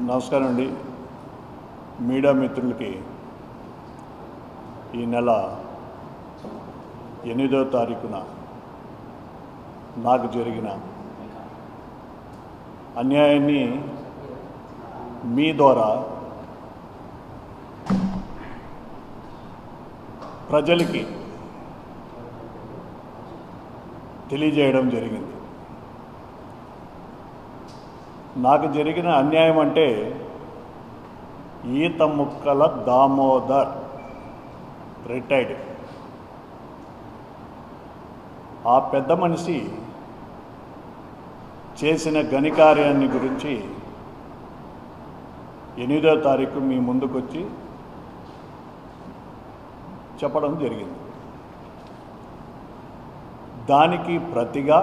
నమస్కారం అండి. మీడియా మిత్రులకి ఈ నెల 8వ తారీఖున నాకు జరిగిన అన్యాయాన్ని మీ ద్వారా ప్రజలకి తెలియజేయడం జరిగింది. నాకు జరిగిన అన్యాయం అంటే ఈత ముక్కల దామోదర్ రిటైర్డ్. ఆ పెద్ద మనిషి చేసిన ఘనకార్యాన్ని గురించి 8వ తారీఖు మీ ముందుకొచ్చి చెప్పడం జరిగింది. దానికి ప్రతిగా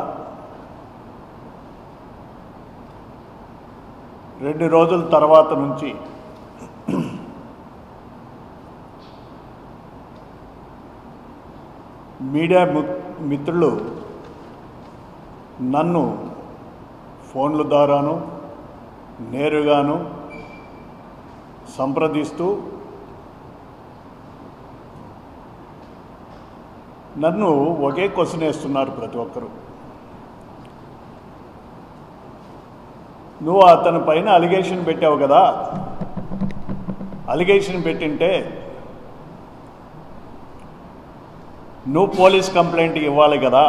2 రోజుల తర్వాత నుంచి మీడియా మిత్రులు నన్ను ఫోన్ల ద్వారాను నేరుగాను సంప్రదిస్తూ నన్ను ఒకే క్వశ్చన్ వేస్తున్నారు ప్రతి ఒక్కరు. నువ్వు అతని పైన అలిగేషన్ పెట్టావు కదా, అలిగేషన్ పెట్టింటే నువ్వు పోలీస్ కంప్లైంట్ ఇవ్వాలి కదా,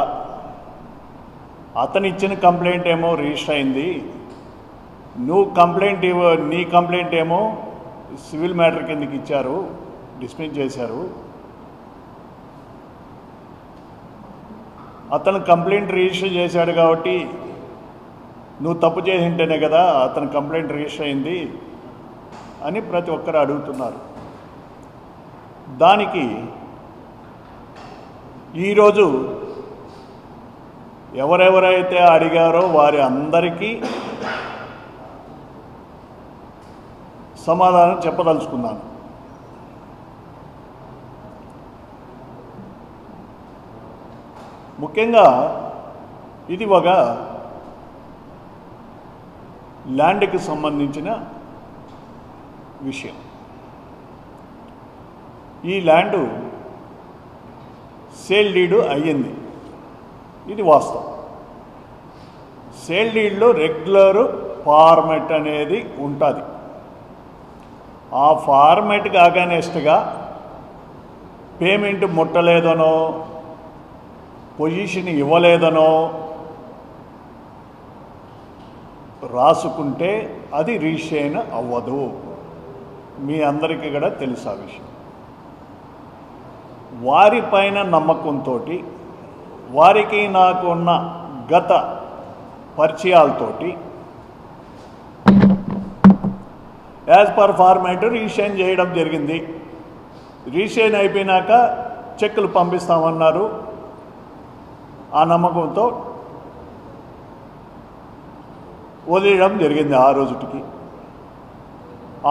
అతను ఇచ్చిన కంప్లైంట్ ఏమో రిజిస్టర్ అయింది, నువ్వు కంప్లైంట్ నీ కంప్లైంట్ ఏమో సివిల్ మ్యాటర్ కిందకి ఇచ్చారు, డిస్మిస్ చేశారు. అతను కంప్లైంట్ రిజిస్టర్ చేశాడు కాబట్టి నువ్వు తప్పు చేసింటేనే కదా అతను కంప్లైంట్ రిజిస్టర్ అయింది అని ప్రతి ఒక్కరు అడుగుతున్నారు. దానికి ఈరోజు ఎవరెవరైతే అడిగారో వారి అందరికీ సమాధానం చెప్పదలుచుకున్నాను. ముఖ్యంగా ఇది ఒక ల్యాండ్కి సంబంధించిన విషయం. ఈ ల్యాండు సేల్ డీడ్ అయ్యింది, ఇది వాస్తవం. సేల్ డీడ్లో రెగ్యులర్ ఫార్మెట్ అనేది ఉంటుంది. ఆ ఫార్మెట్కి అగైనెస్ట్గా పేమెంట్ ముట్టలేదనో పొజిషన్ ఇవ్వలేదనో రాసుకుంటే అది రిజిస్ట్రేషన్ అవ్వదు. మీ అందరికీ కూడా తెలుసు ఆ విషయం. వారిపైన నమ్మకంతో, వారికి నాకు ఉన్న గత పరిచయాలతోటి యాజ్ పర్ ఫార్మాట్ రిజిస్ట్రేషన్ చేయడం జరిగింది. రిజిస్ట్రేషన్ అయిపోయినాక చెక్కులు పంపిస్తామన్నారు. ఆ నమ్మకంతో వదిలేయడం జరిగింది. ఆ రోజుకి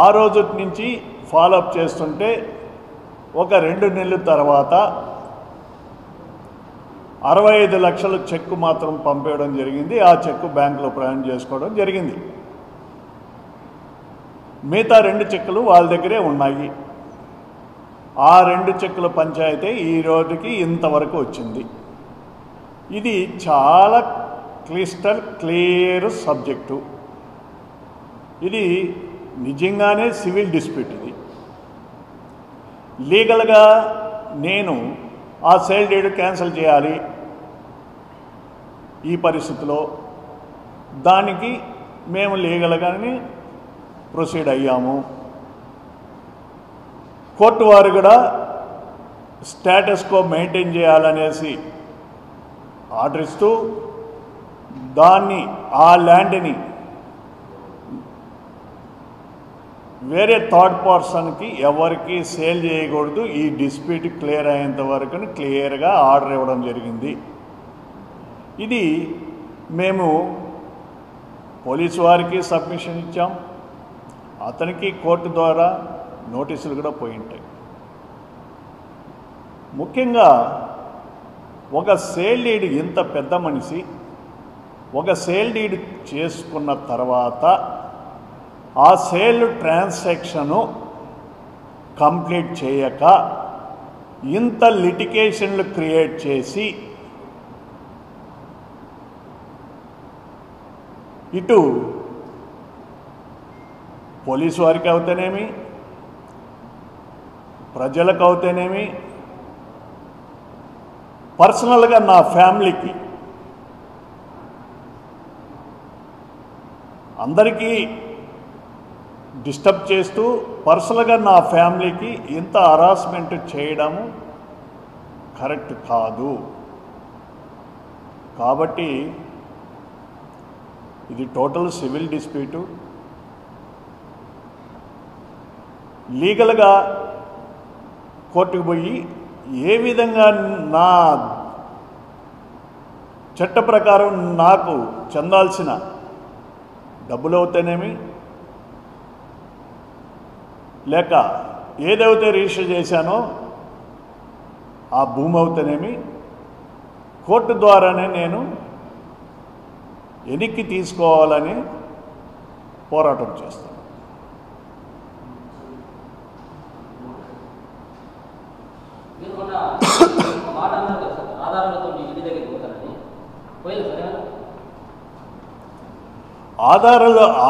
ఆ రోజు నుంచి ఫాలోఅప్ చేస్తుంటే ఒక 2 నెలల తర్వాత 65 లక్షల చెక్కు మాత్రం పంపేయడం జరిగింది. ఆ చెక్కు బ్యాంకులో ప్రయాణం చేసుకోవడం జరిగింది. మిగతా 2 చెక్కులు వాళ్ళ దగ్గరే ఉన్నాయి. ఆ 2 చెక్కుల పంచాయతీ ఈ రోజుకి ఇంతవరకు వచ్చింది. ఇది చాలా క్లిస్టర్ క్లియర్ సబ్జెక్టు. ఇది నిజంగానే సివిల్ డిస్ప్యూట్. ఇది లీగల్గా నేను ఆ సేల్ డీడ్ క్యాన్సిల్ చేయాలి. ఈ పరిస్థితిలో దానికి మేము లీగల్గానే ప్రొసీడ్ అయ్యాము. కోర్టు వారు కూడా స్టేటస్ కో మెయింటైన్ చేయాలనేసి ఆర్డర్ ఇస్తూ దాన్ని ఆ ల్యాండ్ని వేరే థర్డ్ పర్సన్కి ఎవరికి సేల్ చేయకూడదు, ఈ డిస్ప్యూట్ క్లియర్ అయ్యేంత వరకు క్లియర్గా ఆర్డర్ ఇవ్వడం జరిగింది. ఇది మేము పోలీసు వారికి సబ్మిషన్ ఇచ్చాం. అతనికి కోర్టు ద్వారా నోటీసులు కూడా పోయి ఉంటాయి. ముఖ్యంగా ఒక సేల్ డీడ్, ఇంత పెద్ద మనిషి ఒక సేల్ డీడ్ చేసుకున్న తర్వాత ఆ సేల్ ట్రాన్సాక్షను కంప్లీట్ చేయక ఇంత లిటిగేషన్లు క్రియేట్ చేసి ఇటు పోలీసు వారికి అవుతేనేమి, ప్రజలకు అవుతేనేమి, పర్సనల్గా నా ఫ్యామిలీకి అందరికీ డిస్టర్బ్ చేస్తూ పర్సనల్గా నా ఫ్యామిలీకి ఇంత హరాస్మెంట్ చేయడము కరెక్ట్ కాదు. కాబట్టి ఇది టోటల్ సివిల్ డిస్ప్యూటు. లీగల్గా కోర్టుకు పోయి ఏ విధంగా నా చట్ట ప్రకారం నాకు చెందాల్సిన డబ్బులు అవుతేనేమి, లేక ఏదైతే రిజిస్టర్ చేశానో ఆ భూమి అవుతేనేమి కోర్టు ద్వారానే నేను వెనక్కి తీసుకోవాలని పోరాటం చేస్తాను.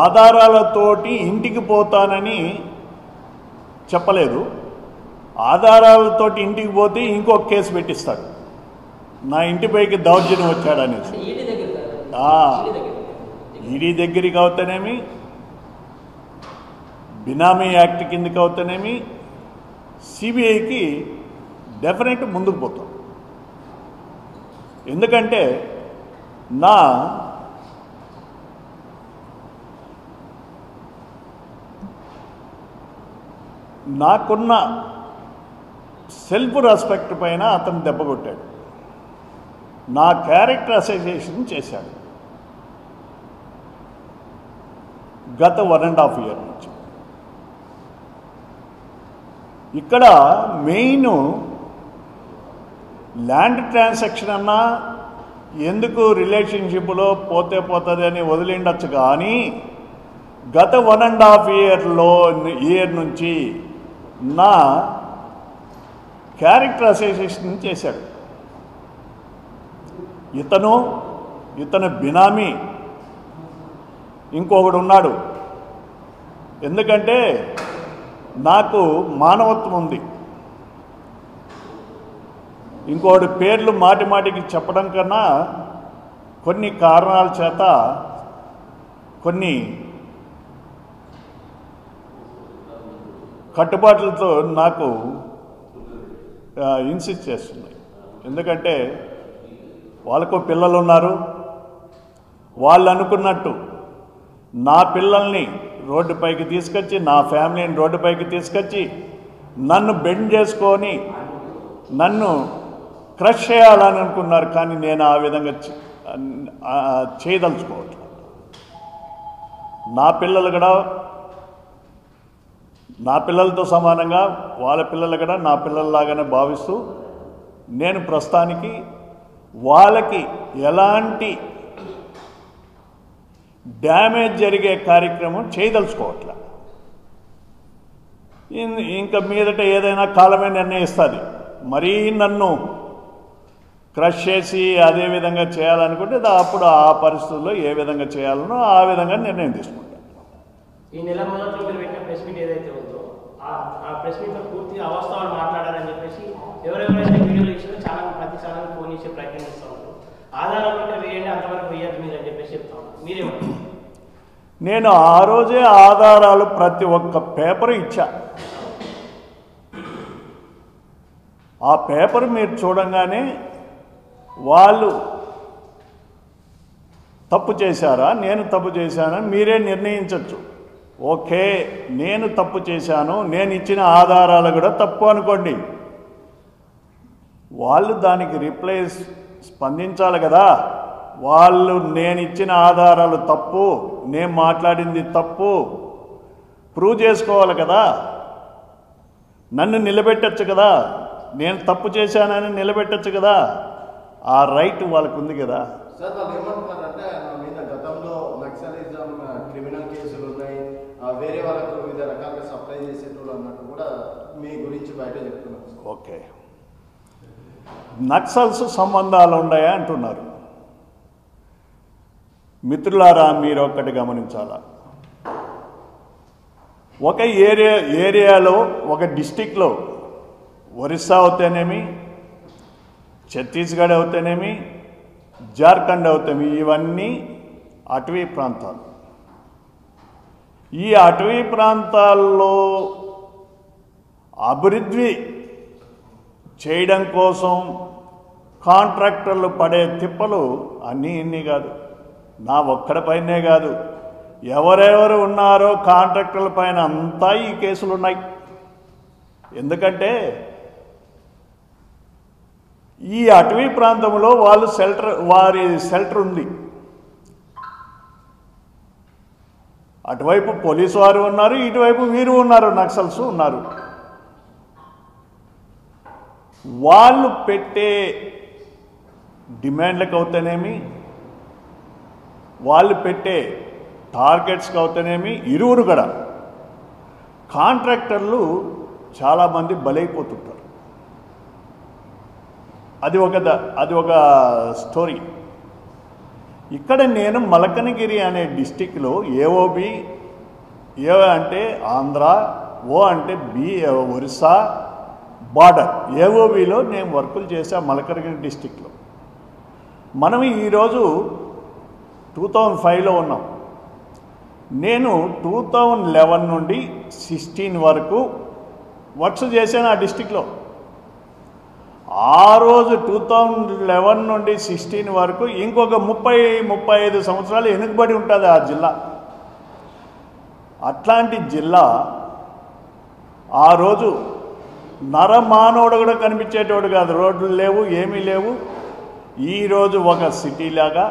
ఆధారాలతోటి ఇంటికి పోతానని చెప్పలేదు. ఆధారాలతోటి ఇంటికి పోతే ఇంకొక కేసు పెట్టిస్తాడు, నా ఇంటిపైకి దౌర్జన్యం వచ్చాడనేసి. ఈడీ దగ్గరికి అవుతానేమి, బినామీ యాక్ట్ కిందకి అవుతానేమి, సిబిఐకి డెఫినెట్ ముందుకు పోతాం. ఎందుకంటే నాకున్న సెల్ఫ్ రెస్పెక్ట్ పైన అతను దెబ్బ కొట్టాడు, నా క్యారెక్టర్ అసోసియేషన్ చేశాడు గత 1.5 year నుంచి. ఇక్కడ మెయిన్ ల్యాండ్ ట్రాన్సాక్షన్ అన్నా ఎందుకు రిలేషన్షిప్లో పోతే పోతుంది అని వదిలిండొచ్చు, కానీ గత 1.5 year నుంచి నా క్యారెక్టర్ అసోసియేషన్ చేశాడు. ఇతను బినామీ ఇంకొకడు ఉన్నాడు. ఎందుకంటే నాకు మానవత్వం ఉంది. ఇంకొకటి పేర్లు మాటి మాటికి చెప్పడం కన్నా కొన్ని కారణాల చేత కొన్ని కట్టుబాట్లతో నాకు ఇన్సిస్ట్ చేస్తున్నాయి. ఎందుకంటే వాళ్ళకు పిల్లలు ఉన్నారు. వాళ్ళు అనుకున్నట్టు నా పిల్లల్ని రోడ్డుపైకి తీసుకొచ్చి, నా ఫ్యామిలీని రోడ్డుపైకి తీసుకొచ్చి నన్ను బెండ్ చేసుకొని నన్ను క్రష్ చేయాలని అనుకున్నారు. కానీ నేను ఆ విధంగా చేయదలుచుకోవట్లేదు. నా పిల్లలు కూడా నా పిల్లలతో సమానంగా వాళ్ళ పిల్లలు కూడా నా పిల్లల్లాగానే భావిస్తూ నేను ప్రస్తుతానికి వాళ్ళకి ఎలాంటి డ్యామేజ్ జరిగే కార్యక్రమం చేయదలుచుకోవట్లే. ఇంకా మీదట ఏదైనా కాలమే నిర్ణయిస్తుంది. మరీ నన్ను క్రష్ చేసి అదే విధంగా చేయాలనుకుంటే అప్పుడు ఆ పరిస్థితుల్లో ఏ విధంగా చేయాలనో ఆ విధంగా నిర్ణయం తీసుకుంటాను. ఈ నెల మొదట్లో మీరు పెట్టిన ప్రెస్ మీట్ ఏదైతే ఉందో ఆ ప్రెస్ మీట్లో పూర్తిగా అవాస్తవాలు మాట్లాడారని చెప్పేసి ఎవరెవరైతే వీడియోలు ఇచ్చినా చాలా ప్రతి ఛానల్ ఫోన్ చేసే ప్రయత్నం చేస్తూ ఉంటారు. ఆధారాలు ఉంటే వేయండి, అంతవరకు వేయద్దు మీరు అని చెప్పేసి చెప్తా ఉన్నారు. మీరేమంటారు? నేను ఆ రోజే ఆధారాలు ప్రతి ఒక్క పేపర్ ఇచ్చా. ఆ పేపర్ మీరు చూడంగానే వాళ్ళు తప్పు చేశారా నేను తప్పు చేశానా మీరే నిర్ణయించవచ్చు. ఓకే, నేను తప్పు చేశాను, నేను ఇచ్చిన ఆధారాలు కూడా తప్పు అనుకోండి. వాళ్ళు దానికి రిప్లై స్పందించాలి కదా. వాళ్ళు నేను ఇచ్చిన ఆధారాలు తప్పు, నేను మాట్లాడింది తప్పు ప్రూవ్ చేసుకోవాలి కదా. నన్ను నిలబెట్టచ్చు కదా, నేను తప్పు చేశానని నిలబెట్టచ్చు కదా. ఆ రైట్ వాళ్ళకు ఉంది కదా. సార్ వాళ్ళు ఏమంటున్నారంటే ఆయన మీద గతంలో నక్సలిజం క్రిమినల్ కేసులు ఉన్నాయి, వేరే వాళ్ళకు వివిధ రకాలుగా సప్లై చేసేటోళ్ళు అన్నట్టు కూడా మీ గురించి బయట చెప్తున్నారు. ఓకే, నక్సల్స్ సంబంధాలు ఉన్నాయా అంటున్నారు. మిత్రులారా, మీరు ఒక్కటి గమనించాలా, ఒక ఏరియాలో ఒక డిస్టిక్లో ఒరిస్సా అవుతేనేమి, ఛత్తీస్గఢ్ అవుతేనేమి, జార్ఖండ్ అవుతేమి, ఇవన్నీ అటవీ ప్రాంతాలు. ఈ అటవీ ప్రాంతాల్లో అభివృద్ధి చేయడం కోసం కాంట్రాక్టర్లు పడే తిప్పలు అన్నీ ఇన్ని కాదు, నా ఒక్కడిపైనే కాదు, ఎవరెవరు ఉన్నారో కాంట్రాక్టర్ల పైన అంతా ఈ కేసులు ఉన్నాయి. ఎందుకంటే ఈ అటవీ ప్రాంతంలో వారి షెల్టర్ ఉంది. అటువైపు పోలీసు వారు ఉన్నారు, ఇటువైపు వీరు ఉన్నారు, నక్సల్స్ ఉన్నారు. వాళ్ళు పెట్టే డిమాండ్లకు అవుతేనేమి, వాళ్ళు పెట్టే టార్గెట్స్కి అవుతేనేమి, ఇరువురు కూడా కాంట్రాక్టర్లు చాలామంది బలైపోతుంటారు. అది ఒక స్టోరీ. ఇక్కడ నేను మలకనగిరి అనే డిస్టిక్లో ఏఓబి, ఏ అంటే ఆంధ్ర, ఓ అంటే ఒరిస్సా బార్డర్, ఏఓబిలో నేను వర్కులు చేశా మలకనగిరి డిస్టిక్లో. మనం ఈరోజు 2005లో ఉన్నాం. నేను 2011 నుండి 16 వరకు వర్క్స్ చేశాను ఆ డిస్టిక్లో. ఆ రోజు 2011 నుండి 16 వరకు ఇంకొక 30-35 సంవత్సరాలు వెనుకబడి ఉంటుంది ఆ జిల్లా. అట్లాంటి జిల్లా ఆ రోజు నరమానవుడు కూడా కనిపించేటోడు కాదు, రోడ్లు లేవు, ఏమీ లేవు. ఈరోజు ఒక సిటీలాగా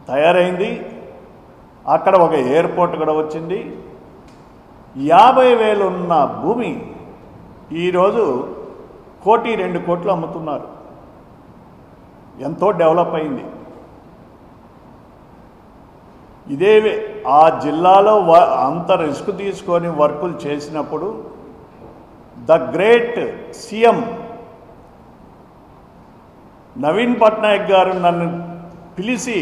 తయారైంది. అక్కడ ఒక ఎయిర్పోర్ట్ కూడా వచ్చింది. 50,000 ఉన్న భూమి ఈరోజు 1-2 కోట్లు అమ్ముతున్నారు. ఎంతో డెవలప్ అయింది. ఇదే ఆ జిల్లాలో అంత రిస్క్ తీసుకొని వర్కులు చేసినప్పుడు the great CM Naveen Patnaik గారు నన్ను పిలిచి,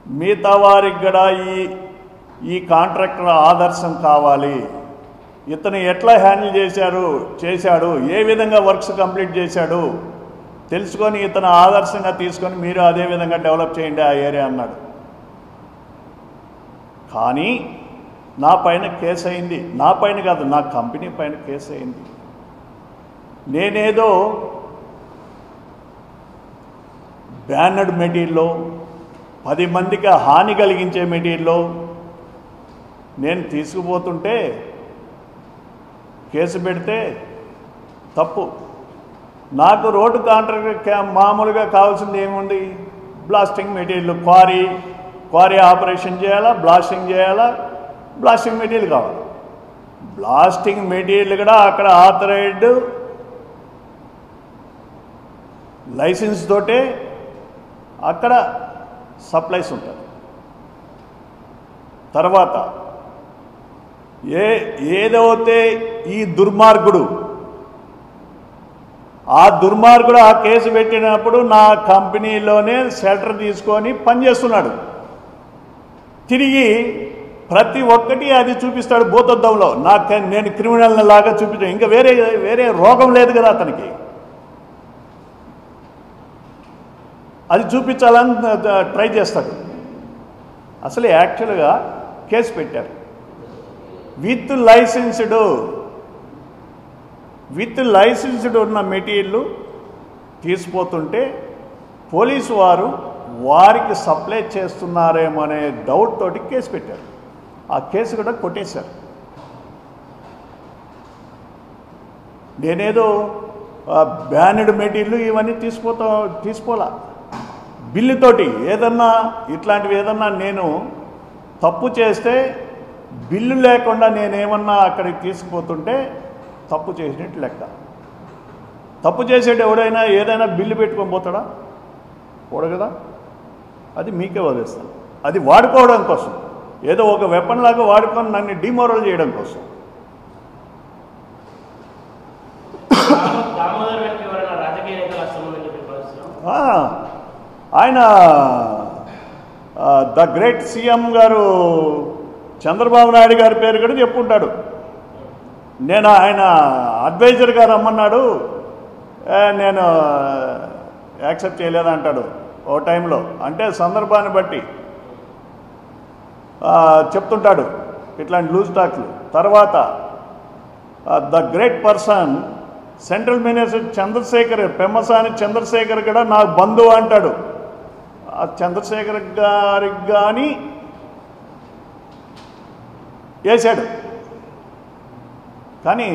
మిగతా వారికి కూడా ఈ కాంట్రాక్టర్ ఆదర్శం కావాలి, ఇతను ఎట్లా హ్యాండిల్ చేశాడు, ఏ విధంగా వర్క్స్ కంప్లీట్ చేశాడు తెలుసుకొని ఇతను ఆదర్శంగా తీసుకొని మీరు అదే విధంగా డెవలప్ చేయండి ఆ ఏరియా అన్నాడు. కానీ నా పైన కేసు అయింది. నా పైన కాదు, నా కంపెనీ పైన కేసు అయింది. నేనేదో బ్యానర్డ్ మెటీరియల్లో 10 మందికి హాని కలిగించే మెటీరియల్లో నేను తీసుకుపోతుంటే కేసు పెడితే తప్పు. నాకు రోడ్డు కాంట్రాక్టర్ మామూలుగా కావాల్సింది ఏముంది, బ్లాస్టింగ్ మెటీరియల్, క్వారీ ఆపరేషన్ చేయాలా, బ్లాస్టింగ్ చేయాలా, బ్లాస్టింగ్ మెటీరియల్ కావాలి. బ్లాస్టింగ్ మెటీరియల్ కూడా అక్కడ ఆథరైజ్డ్ లైసెన్స్ తోటే అక్కడ సప్లైస్ ఉంటుంది. తర్వాత ఏదైతే ఈ దుర్మార్గుడు ఆ కేసు పెట్టినప్పుడు నా కంపెనీలోనే షెల్టర్ తీసుకొని పనిచేస్తున్నాడు. తిరిగి ప్రతి ఒక్కటి అది చూపిస్తాడు భూతద్దంలో. నేను క్రిమినల్ లాగా చూపించాను. ఇంకా వేరే రోగం లేదు కదా అతనికి, అది చూపించాలని ట్రై చేస్తాడు. అసలు యాక్చువల్గా కేసు పెట్టారు. విత్ లైసెన్స్డ్ ఉన్న మెటీరియల్ తీసుకుపోతుంటే పోలీసు వారు వారికి సప్లై చేస్తున్నారేమో అనే డౌట్ తోటి కేసు పెట్టారు. ఆ కేసు కూడా కొట్టేశారు. నేనేదో బ్యానెడ్ మెటీరియల్ ఇవన్నీ తీసుకోలా. బిల్లుతోటి ఇట్లాంటివి ఏదన్నా నేను తప్పు చేస్తే బిల్లు లేకుండా నేనేమన్నా అక్కడికి తీసుకుపోతుంటే తప్పు చేసినట్టు లెక్క. తప్పు చేసేటి ఎవడైనా ఏదైనా బిల్లు పెట్టుకొని పోతాడా? పోడు కదా. అది మీకే వదిలేస్తాను. అది వాడుకోవడం కోసం, ఏదో ఒక వెపన్ లాగా వాడుకొని నన్ను డిమోరల్ చేయడం కోసం. దామోదర్ వెనక ఎవరైనా రాజకీయ నేతలు వస్తామని చెప్పి భావిస్తున్నాం. ఆయన ద గ్రేట్ సీఎం గారు చంద్రబాబు నాయుడు గారి పేరు కూడా చెప్పుకుంటాడు. నేను ఆయన అడ్వైజర్గా రమ్మన్నాడు, నేను యాక్సెప్ట్ చేయలేదంటాడు ఓ టైంలో. అంటే సందర్భాన్ని బట్టి చెప్తుంటాడు ఇట్లాంటి లూజ్ టాక్లు. తర్వాత the great person central minister Chandrashekar, Pemmasani Chandrashekar కూడా నాకు బంధువు అంటాడు. ఆ చంద్రశేఖర్ గారికి కానీ వేశాడు. కానీ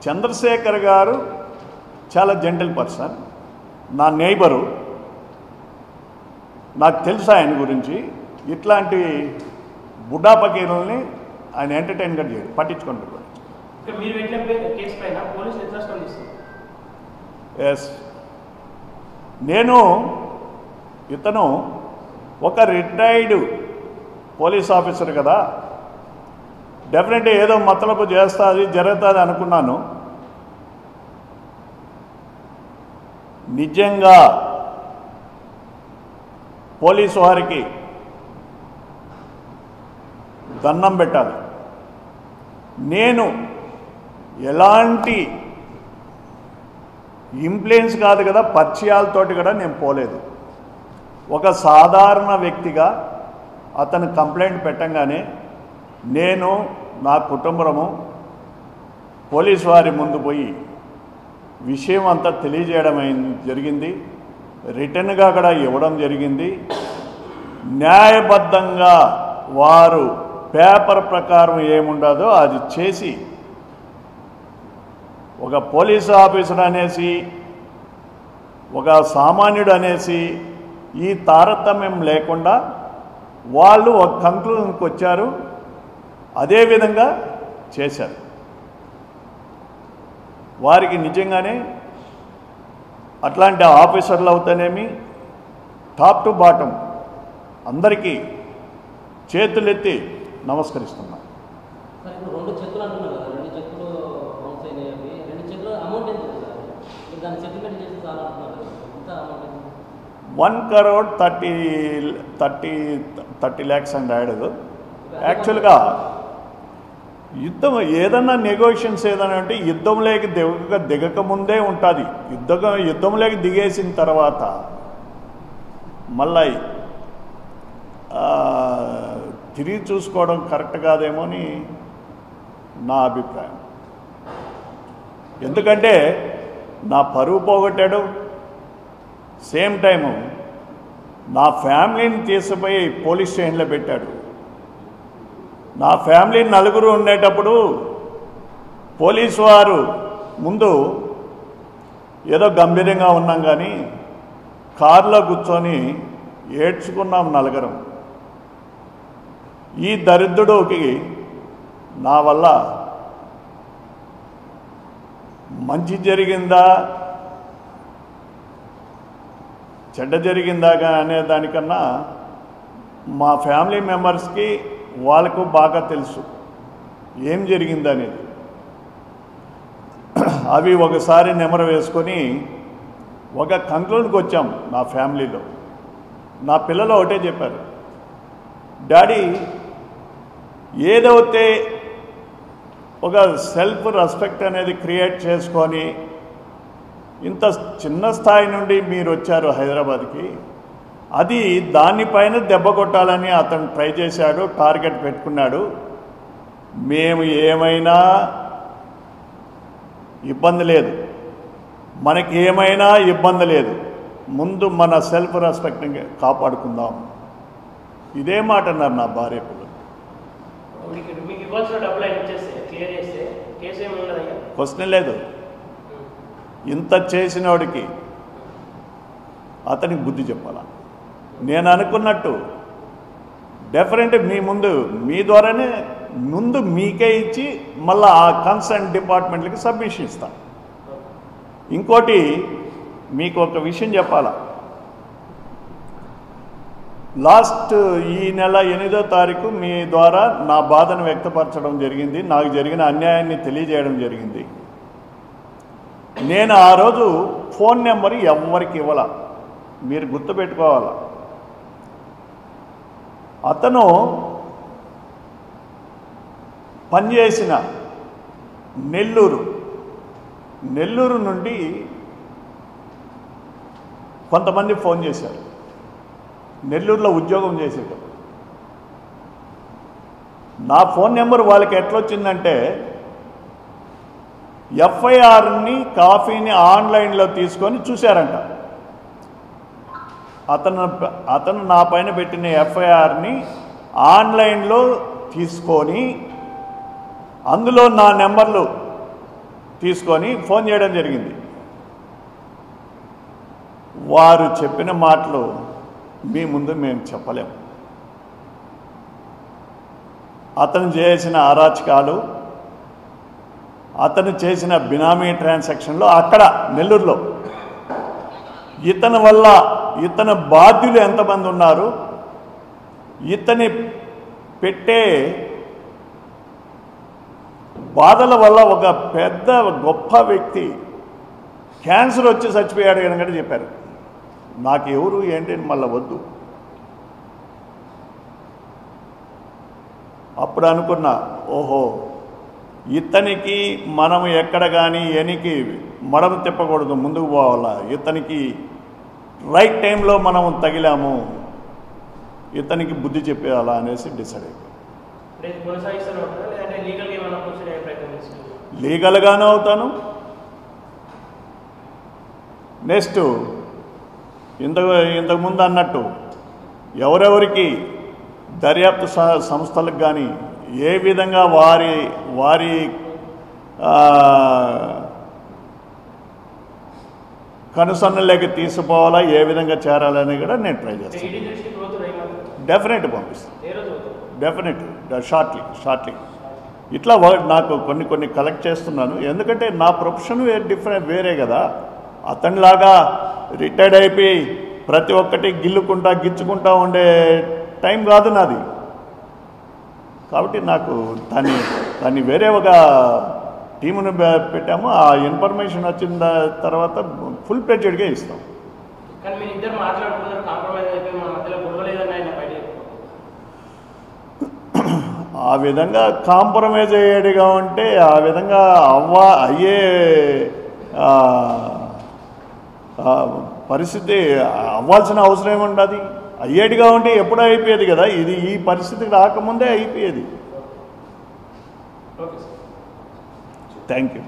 చంద్రశేఖర్ గారు చాలా జెంటిల్ పర్సన్, నా నైబరు, నాకు తెలుసు ఆయన గురించి. ఇట్లాంటి బుడ్డా పకీరుల్ని ఆయన ఎంటర్టైన్గా చేయడు, పట్టించుకుంటాడు. మీరు పెట్టిన కేసు పైన పోలీసులు ఎట్లా స్పందిస్తారు? ఎస్, ఇతను ఒక రిటైర్డ్ పోలీస్ ఆఫీసర్ కదా, డెఫినెట్గా ఏదో మతలబు చేస్తుంది జరుగుతుంది అనుకున్నాను. నిజంగా పోలీసు వారికి దండం పెట్టాలి. నేను ఎలాంటి ఇన్ఫ్లుయెన్స్ కాదు కదా, పరిచయాలతోటి కూడా నేను పోలేదు. ఒక సాధారణ వ్యక్తిగా అతను కంప్లైంట్ పెట్టంగానే నేను, నా కుటుంబము పోలీసు వారి ముందు పోయి విషయం అంతా తెలియజేయడం జరిగింది. రిటర్న్గా కూడా ఇవ్వడం జరిగింది. న్యాయబద్ధంగా వారు పేపర్ ప్రకారం ఏముండదో అది చేసి, ఒక పోలీసు ఆఫీసర్ అనేసి, ఒక సామాన్యుడు అనేసి ఈ తారతమ్యం లేకుండా వాళ్ళు ఒక కంక్లూజన్కి వచ్చారు, అదేవిధంగా చేశారు. వారికి నిజంగానే అట్లాంటి ఆఫీసర్లు అవుతానేమి, టాప్ టు బాటం అందరికీ చేతులెత్తి నమస్కరిస్తున్నా. సార్, ఇప్పుడు 2 చెక్కులు అంటున్నారు కదా, 2 చెక్కులు బౌన్స్ అయినాయి. 2 చెక్కులు అమౌంట్ ఎంత సార్? మీరు దాన్ని సెటిల్మెంట్ చేసి చాలా అంటున్నారు, ఎంత అమౌంట్? 1,30 lakhs and add. యాక్చువల్గా యుద్ధం ఏదన్నా నెగోషియన్స్ ఏదైనా అంటే యుద్ధంలోకి దిగక ముందే ఉంటుంది. యుద్ధంలోకి దిగేసిన తర్వాత మళ్ళీ తిరిగి చూసుకోవడం కరెక్ట్ కాదేమో అని నా అభిప్రాయం. ఎందుకంటే నా పరువు పోగొట్టాడు, సేమ్ టైము నా ఫ్యామిలీని తీసుకుపోయి పోలీస్ స్టేషన్లో పెట్టాడు. నా ఫ్యామిలీ 4 ఉండేటప్పుడు పోలీసు వారు ముందు ఏదో గంభీరంగా ఉన్నాం, కానీ కారులో కూర్చొని ఏడ్చుకున్నాం 4. ఈ దరిద్రుడికి నా వల్ల మంచి జరిగిందా చెడ్డ జరిగిందా అనే దానికన్నా మా ఫ్యామిలీ మెంబర్స్కి వాళ్ళకు బాగా తెలుసు ఏం జరిగిందనేది. అవి ఒకసారి నెమరు వేసుకొని ఒక కంక్లూడ్కి వచ్చాం. నా ఫ్యామిలీలో నా పిల్లలు ఒకటే చెప్పారు, డాడీ ఏదైతే ఒక సెల్ఫ్ రెస్పెక్ట్ అనేది క్రియేట్ చేసుకొని ఇంత చిన్న స్థాయి నుండి మీరు వచ్చారు హైదరాబాద్కి, అది దానిపైన దెబ్బ కొట్టాలని అతను ట్రై చేశాడు, టార్గెట్ పెట్టుకున్నాడు. మేము ఏమైనా ఇబ్బంది లేదు, మనకి ఏమైనా ఇబ్బంది లేదు, ముందు మన సెల్ఫ్ రెస్పెక్ట్ని కాపాడుకుందాం. ఇదే మాట అన్నారు నా భార్య పిల్లలు. మీకు ఇవ్వాల్సిన డబ్బులు ఆయన ఇచ్చేస్తే క్లియర్ చేస్తే కేసు ఏమి ఉండదు. క్వశ్చన్ లేదు. ఇంత చేసినోడికి అతనికి బుద్ధి చెప్పాలా. నేను అనుకున్నట్టు డెఫినెట్ మీ ద్వారానే ముందు మీకే ఇచ్చి మళ్ళీ ఆ కన్సర్న్ డిపార్ట్మెంట్లకి సబ్మిషన్ ఇస్తాను. ఇంకోటి మీకు ఒక విషయం చెప్పాలా, లాస్ట్ ఈ నెల 8వ తారీఖు మీ ద్వారా నా బాధను వ్యక్తపరచడం జరిగింది, నాకు జరిగిన అన్యాయాన్ని తెలియజేయడం జరిగింది. నేను ఆ రోజు ఫోన్ నెంబర్ ఎవ్వరికి ఇవ్వాల, మీరు గుర్తుపెట్టుకోవాలా. అతను పనిచేసిన నెల్లూరు నుండి కొంతమంది ఫోన్ చేశారు. నెల్లూరులో ఉద్యోగం చేసేటప్పుడు నా ఫోన్ నెంబర్ వాళ్ళకి ఎట్లొచ్చిందంటే, ఎఫ్ఐఆర్ని కాపీని ఆన్లైన్లో తీసుకొని చూశారంట. అతను నా పైన పెట్టిన ఎఫ్ఐఆర్ని ఆన్లైన్లో తీసుకొని అందులో నా నెంబర్లు తీసుకొని ఫోన్ చేయడం జరిగింది. వారు చెప్పిన మాటలు మీ ముందు మేము చెప్పలేము. అతను చేసిన అరాచకాలు, అతను చేసిన బినామీ ట్రాన్సాక్షన్లో అక్కడ నెల్లూరులో ఇతని వల్ల ఇతని బాధ్యులు ఎంతమంది ఉన్నారు, ఇతని పెట్టే బాధల వల్ల ఒక పెద్ద గొప్ప వ్యక్తి క్యాన్సర్ వచ్చి చచ్చిపోయాడు కనుక చెప్పారు. నాకు ఎవరు ఏంటి మళ్ళీ వద్దు. అప్పుడు అనుకున్నా, ఓహో ఇతనికి మనం ఎక్కడ కానీ ఎనికి మడమ తిప్పకూడదు, ముందుకు పోవాలా. ఇతనికి రైట్ టైంలో మనం తగిలాము, ఇతనికి బుద్ధి చెప్పేయాలా అనేసి డిసైడ్ అయిపోయింది. లీగల్గానే అవుతాను. నెక్స్ట్ ఇంతకుముందు అన్నట్టు ఎవరెవరికి దర్యాప్తు సంస్థలకు కానీ ఏ విధంగా వారి కనుసన్నలేకి తీసుకోవాలా, ఏ విధంగా చేరాలని కూడా నేను ట్రై చేస్తాను. డెఫినెట్ పంపిస్తాను, డెఫినెట్ షార్ట్లీ. ఇట్లా నాకు కొన్ని కలెక్ట్ చేస్తున్నాను. ఎందుకంటే నా ప్రొఫెషన్ వేరే కదా. అతనిలాగా రిటైర్డ్ అయిపోయి ప్రతి ఒక్కటి గిచ్చుకుంటా ఉండే టైం కాదు నాది. కాబట్టి నాకు దాన్ని వేరే ఒక టీమును పెట్టాము. ఆ ఇన్ఫర్మేషన్ వచ్చిన తర్వాత ఫుల్ ప్లెడ్జెడ్గా ఇస్తాం. ఆ విధంగా కాంప్రమైజ్ అయ్యేదిగా ఉంటే ఆ విధంగా అయ్యే పరిస్థితి అవ్వాల్సిన అవసరం ఏముండదు. అయ్యేటిగా ఉంటే ఎప్పుడూ అయిపోయేది కదా. ఇది ఈ పరిస్థితికి రాకముందే అయిపోయేది. Thank you.